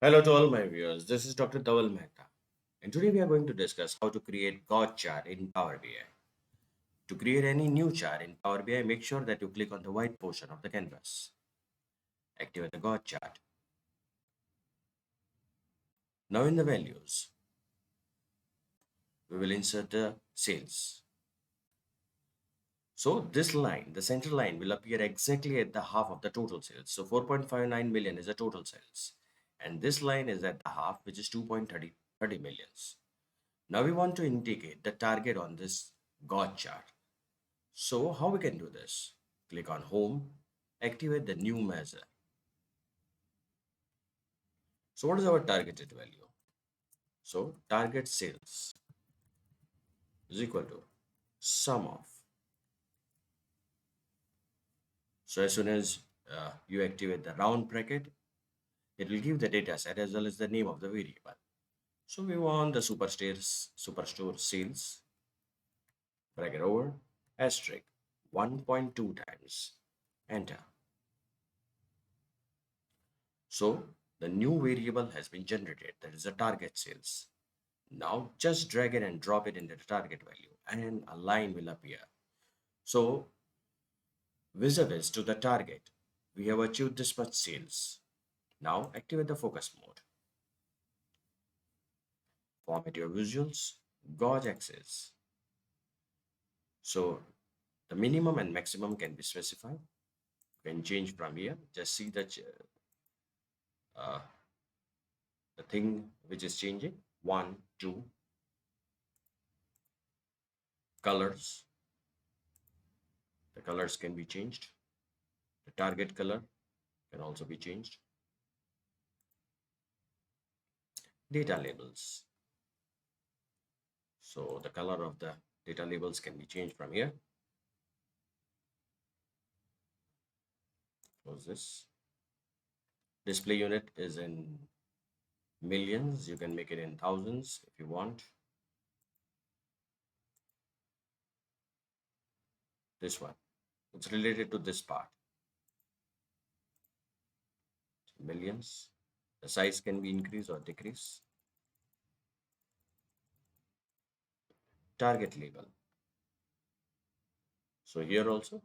Hello to all my viewers. This is Dr. Dhaval Maheta, and today we are going to discuss how to create God chart in Power BI. To create any new chart in Power BI, make sure that you click on the white portion of the canvas. Activate the God chart. Now in the values, we will insert the sales. So this line, the center line, will appear exactly at the half of the total sales. So 4.59 million is the total sales, and this line is at the half, which is 2.30 millions. Now we want to indicate the target on this God chart. So how we can do this? Click on Home, activate the new measure. So what is our targeted value? So target sales is equal to sum of. So as soon as you activate the round bracket, it will give the data set as well as the name of the variable. So we want the superstore sales bracket over asterisk 1.2 times enter. So the new variable has been generated, that is the target sales. Now just drag it and drop it into the target value and a line will appear. So vis-a-vis to the target, we have achieved this much sales. Now activate the focus mode. Format your visuals, gauge axis. So the minimum and maximum can be specified. You can change from here. Just see uh, the thing which is changing. One, two, colors. The colors can be changed. The target color can also be changed. Data labels. So the color of the data labels can be changed from here. Close this. Display unit is in millions. You can make it in thousands if you want. This one. It's related to this part. Millions. The size can be increased or decreased. Target label. So here also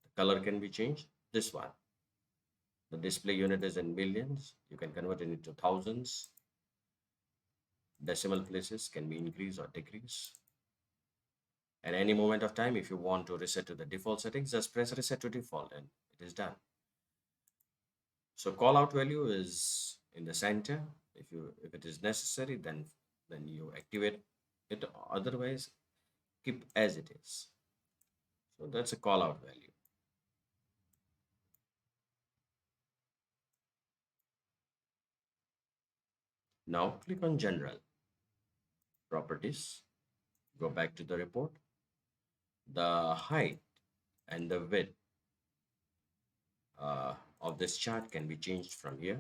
the color can be changed. This one. The display unit is in millions. You can convert it into thousands. Decimal places can be increased or decreased. At any moment of time, if you want to reset to the default settings, just press reset to default and it is done. So call out value is in the center. If it is necessary, then you activate it. Otherwise, keep as it is. So that's a call out value. Now click on General Properties. Go back to the report. The height and the width of this chart can be changed from here.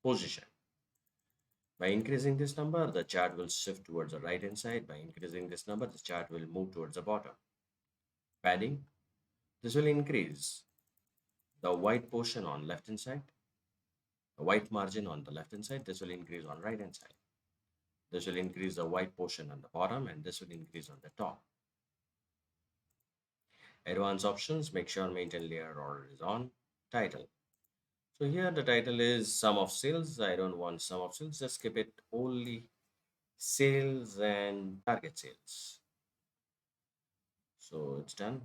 Position. By increasing this number, the chart will shift towards the right hand side. By increasing this number, the chart will move towards the bottom. Padding. This will increase the white portion on left hand side, the white margin on the left hand side. This will increase on right hand side. This will increase the white portion on the bottom and this will increase on the top. Advanced options, make sure maintain layer order is on. Title. So here the title is sum of sales. I don't want sum of sales, just keep it only sales and target sales. So it's done.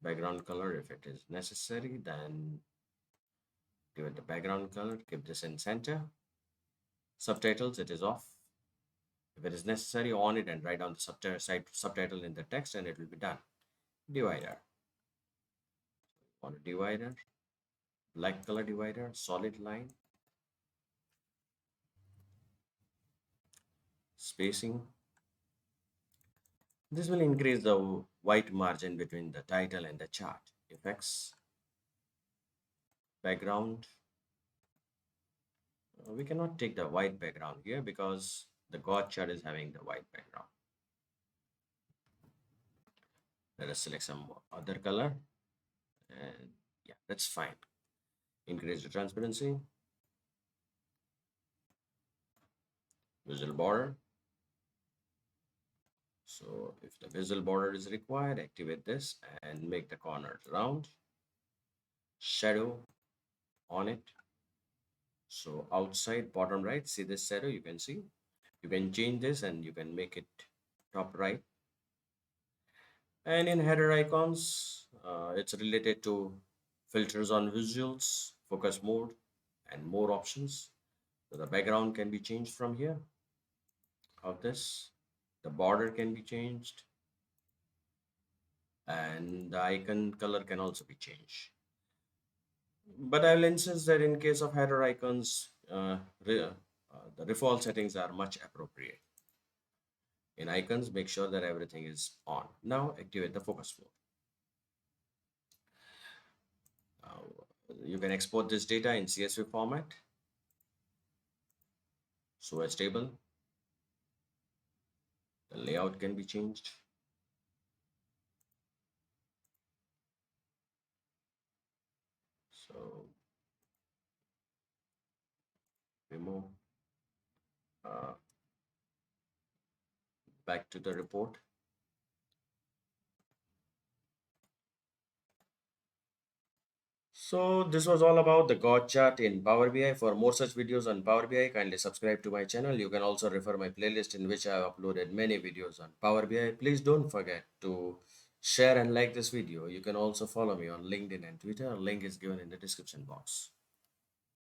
Background color, if it is necessary, then give it the background color, keep this in center. Subtitles, it is off. If it is necessary, on it and write down the subtitle in the text and it will be done. Divider. On a divider, black color divider, solid line. Spacing. This will increase the white margin between the title and the chart. Effects. Background. We cannot take the white background here because the God chart is having the white background. Let us select some other color and yeah, that's fine. Increase the transparency, visual border. So if the visual border is required, activate this and make the corners round. Shadow on it. So outside bottom right, see this shadow, you can see. You can change this and you can make it top right. And in header icons, it's related to filters on visuals, focus mode, and more options. So the background can be changed from here of this. The border can be changed and the icon color can also be changed. But I will insist that in case of header icons, the default settings are much appropriate. In icons, make sure that everything is on. Now activate the focus mode. You can export this data in CSV format. So as table, the layout can be changed. So remove, uh, back to the report. So this was all about the God chart in Power BI. For more such videos on Power BI, kindly subscribe to my channel. You can also refer my playlist in which I have uploaded many videos on Power BI. Please don't forget to share and like this video. You can also follow me on LinkedIn and Twitter. Link is given in the description box.